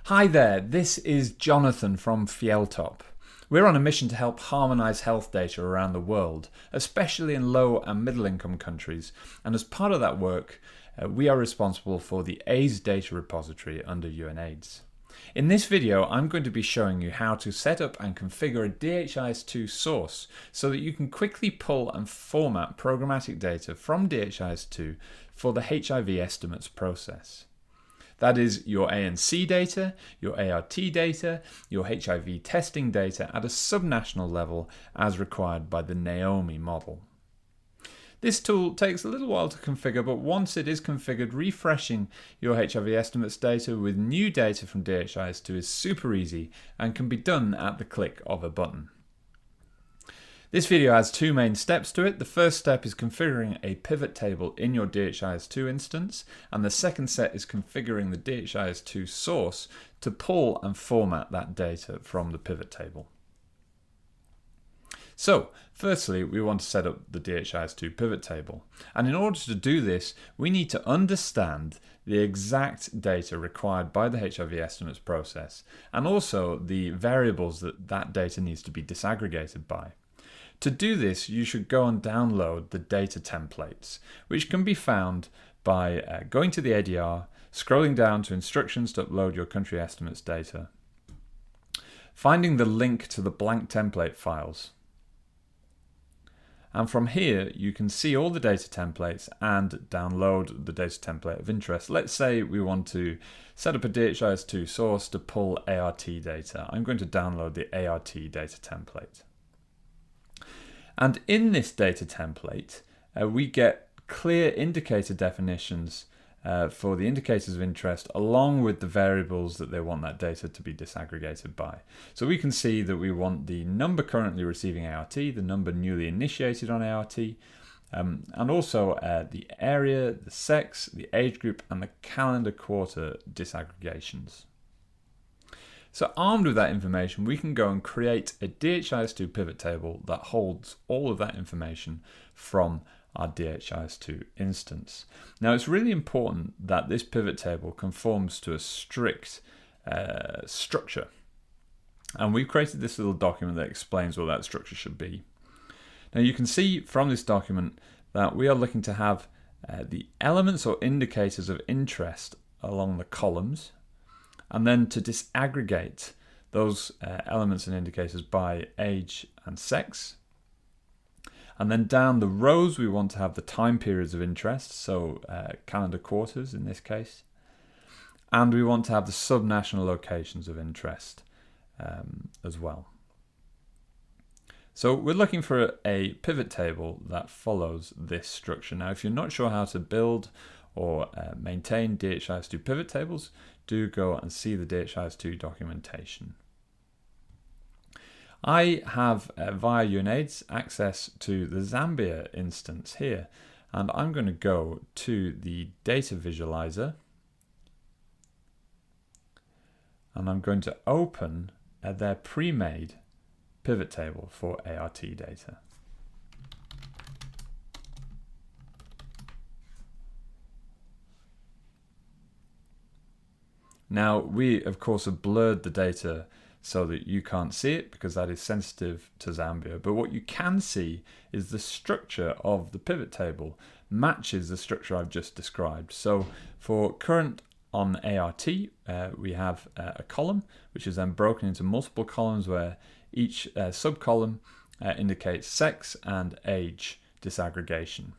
Hi there, this is Jonathan from Fieltop. We're on a mission to help harmonise health data around the world, especially in low and middle income countries, and as part of that work, we are responsible for the AIDS data repository under UNAIDS. In this video, I'm going to be showing you how to set up and configure a DHIS2 source so that you can quickly pull and format programmatic data from DHIS2 for the HIV estimates process. That is your ANC data, your ART data, your HIV testing data at a subnational level as required by the Naomi model. This tool takes a little while to configure, but once it is configured, refreshing your HIV estimates data with new data from DHIS2 is super easy and can be done at the click of a button. This video has two main steps to it. The first step is configuring a pivot table in your DHIS2 instance, and the second set is configuring the DHIS2 source to pull and format that data from the pivot table. So, firstly, we want to set up the DHIS2 pivot table. And in order to do this, we need to understand the exact data required by the HIV estimates process, and also the variables that data needs to be disaggregated by. To do this, you should go and download the data templates, which can be found by going to the ADR, scrolling down to instructions to upload your country estimates data, finding the link to the blank template files. And from here, you can see all the data templates and download the data template of interest. Let's say we want to set up a DHIS2 source to pull ART data. I'm going to download the ART data template. And in this data template, we get clear indicator definitions for the indicators of interest, along with the variables that they want that data to be disaggregated by. So we can see that we want the number currently receiving ART, the number newly initiated on ART, and also the area, the sex, the age group, and the calendar quarter disaggregations. So armed with that information, we can go and create a DHIS2 pivot table that holds all of that information from our DHIS2 instance. Now, it's really important that this pivot table conforms to a strict structure. And we've created this little document that explains what that structure should be. Now, you can see from this document that we are looking to have the elements or indicators of interest along the columns, and then to disaggregate those elements and indicators by age and sex. And then down the rows, we want to have the time periods of interest, so calendar quarters in this case. And we want to have the subnational locations of interest as well. So we're looking for a pivot table that follows this structure. Now, if you're not sure how to build or maintain DHIS2 pivot tables, do go and see the DHIS2 documentation. I have, via UNAIDS, access to the Zambia instance here, and I'm going to go to the data visualizer, and I'm going to open their pre-made pivot table for ART data. Now, we, of course, have blurred the data so that you can't see it because that is sensitive to Zambia. But what you can see is the structure of the pivot table matches the structure I've just described. So for current on ART, we have a column, which is then broken into multiple columns where each subcolumn indicates sex and age disaggregation.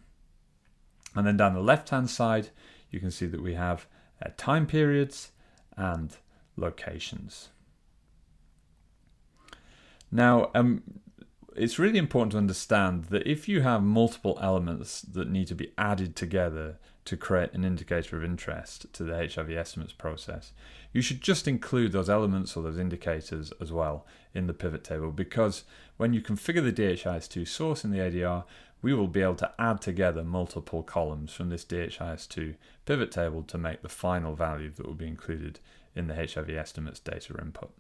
And then down the left-hand side, you can see that we have time periods and locations. Now, it's really important to understand that if you have multiple elements that need to be added together to create an indicator of interest to the HIV estimates process, you should just include those elements or those indicators as well in the pivot table, because when you configure the DHIS2 source in the ADR, we will be able to add together multiple columns from this DHIS2 pivot table to make the final value that will be included in the HIV estimates data input.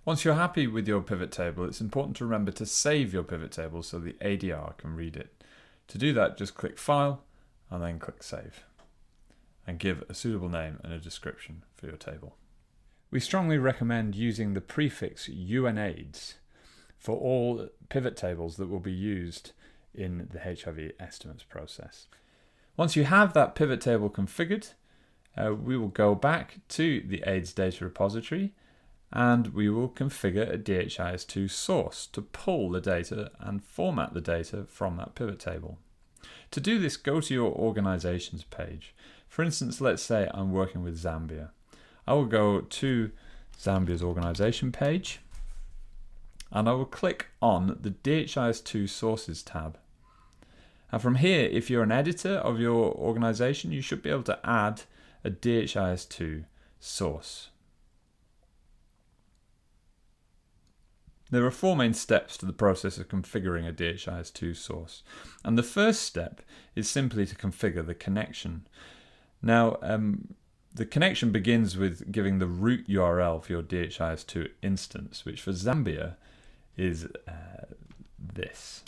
Once you're happy with your pivot table, it's important to remember to save your pivot table so the ADR can read it. To do that, just click File and then click Save, and give a suitable name and a description for your table. We strongly recommend using the prefix UNAIDS for all pivot tables that will be used in the HIV estimates process. Once you have that pivot table configured, we will go back to the AIDS data repository and we will configure a DHIS2 source to pull the data and format the data from that pivot table. To do this, go to your organizations page. For instance, let's say I'm working with Zambia. I will go to Zambia's organization page and I will click on the DHIS2 sources tab. And from here, if you're an editor of your organization, you should be able to add a DHIS2 source. There are 4 main steps to the process of configuring a DHIS2 source. And the first step is simply to configure the connection. Now, the connection begins with giving the root URL for your DHIS2 instance, which for Zambia is this.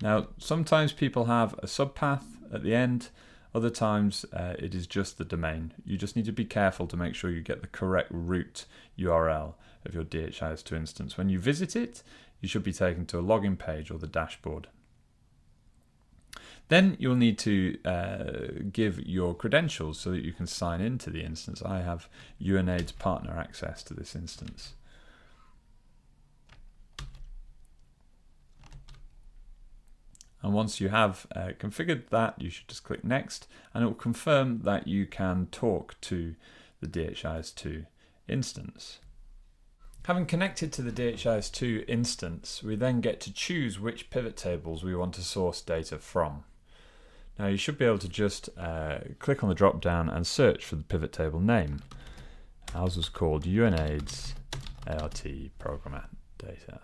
Now, sometimes people have a subpath at the end. Other times it is just the domain. You just need to be careful to make sure you get the correct root URL of your DHIS2 instance. When you visit it, you should be taken to a login page or the dashboard. Then you'll need to give your credentials so that you can sign into the instance. I have UNAIDS partner access to this instance. And once you have configured that, you should just click Next, and it will confirm that you can talk to the DHIS2 instance. Having connected to the DHIS2 instance, we then get to choose which pivot tables we want to source data from. Now you should be able to just click on the drop down and search for the pivot table name. Ours was called UNAIDS ART programmatic data.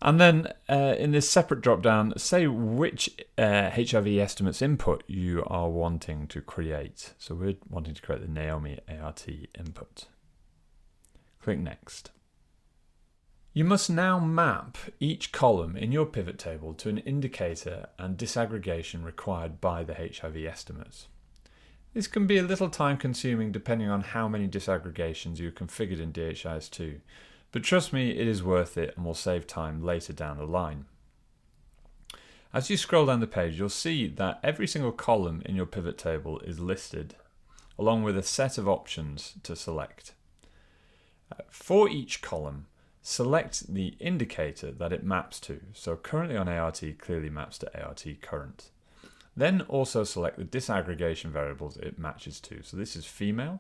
And then in this separate drop-down, say which HIV estimates input you are wanting to create. So we're wanting to create the Naomi ART input. Click Next. You must now map each column in your pivot table to an indicator and disaggregation required by the HIV estimates. This can be a little time-consuming depending on how many disaggregations you configured in DHIS2. But trust me, it is worth it and will save time later down the line. As you scroll down the page, you'll see that every single column in your pivot table is listed, along with a set of options to select. For each column, select the indicator that it maps to. So currently on ART clearly maps to ART current. Then also select the disaggregation variables it matches to. So this is female.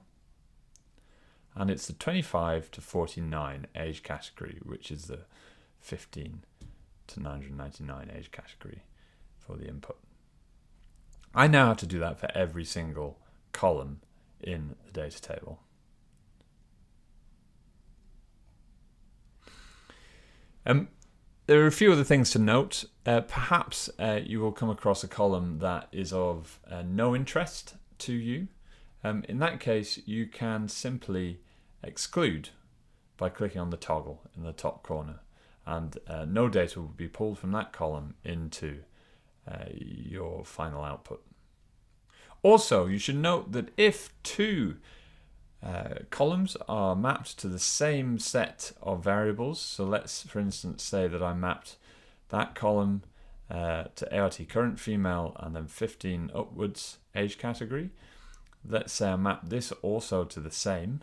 And it's the 25 to 49 age category, which is the 15 to 999 age category for the input. I now have to do that for every single column in the data table. There are a few other things to note. Perhaps you will come across a column that is of no interest to you. In that case, you can simply exclude by clicking on the toggle in the top corner, and no data will be pulled from that column into your final output. Also, you should note that if 2 columns are mapped to the same set of variables, so let's for instance say that I mapped that column to ART current female and then 15 upwards age category. Let's say I map this also to the same.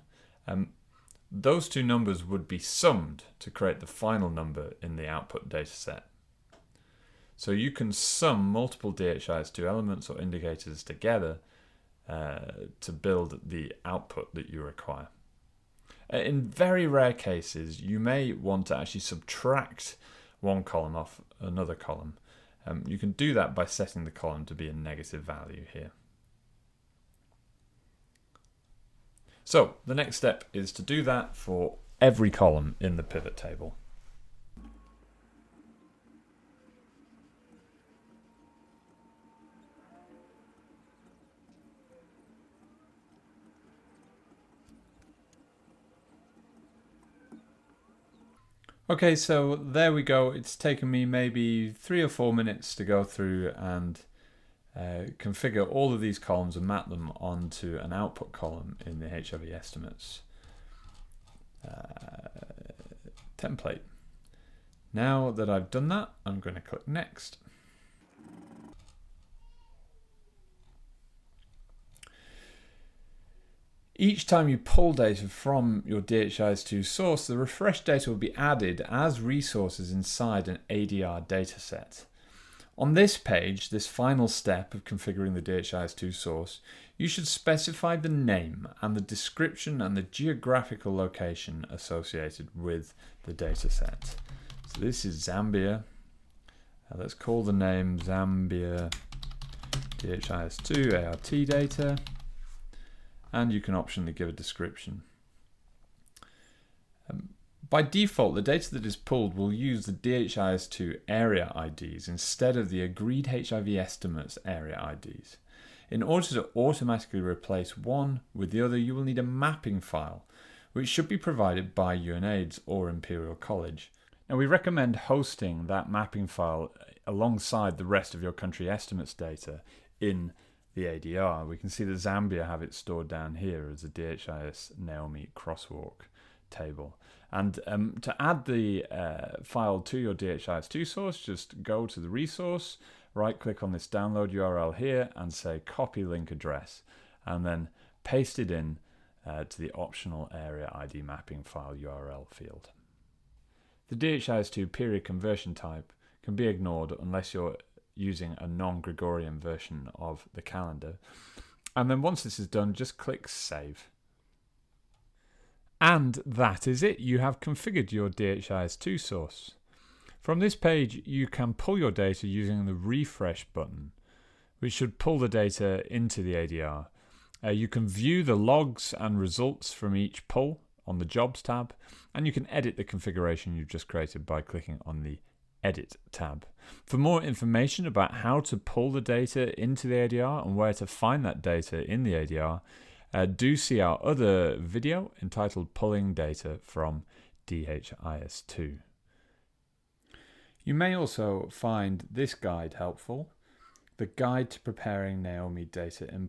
Those 2 numbers would be summed to create the final number in the output dataset. So you can sum multiple DHIS2 elements or indicators together to build the output that you require. In very rare cases, you may want to actually subtract one column off another column. You can do that by setting the column to be a negative value here. So the next step is to do that for every column in the pivot table. Okay, so there we go. It's taken me maybe 3 or 4 minutes to go through and configure all of these columns and map them onto an output column in the HIV Estimates template. Now that I've done that, I'm going to click Next. Each time you pull data from your DHIS2 source, the refreshed data will be added as resources inside an ADR dataset. On this page, this final step of configuring the DHIS2 source, you should specify the name and the description and the geographical location associated with the dataset. So this is Zambia. Let's call the name Zambia DHIS2 ART data. And you can optionally give a description. By default, the data that is pulled will use the DHIS2 area IDs instead of the agreed HIV estimates area IDs. In order to automatically replace one with the other, you will need a mapping file, which should be provided by UNAIDS or Imperial College. Now, we recommend hosting that mapping file alongside the rest of your country estimates data in the ADR. We can see that Zambia have it stored down here as a DHIS Naomi crosswalk table. And to add the file to your DHIS2 source, just go to the resource, right click on this download URL here and say copy link address, and then paste it in to the optional area ID mapping file URL field. The DHIS2 period conversion type can be ignored unless you're using a non-Gregorian version of the calendar. And then once this is done, just click Save. And that is it. You have configured your DHIS2 source. From this page, you can pull your data using the Refresh button, which should pull the data into the ADR. You can view the logs and results from each pull on the Jobs tab, and you can edit the configuration you've just created by clicking on the Edit tab. For more information about how to pull the data into the ADR and where to find that data in the ADR, do see our other video entitled Pulling Data from DHIS2. You may also find this guide helpful, the Guide to Preparing Naomi Data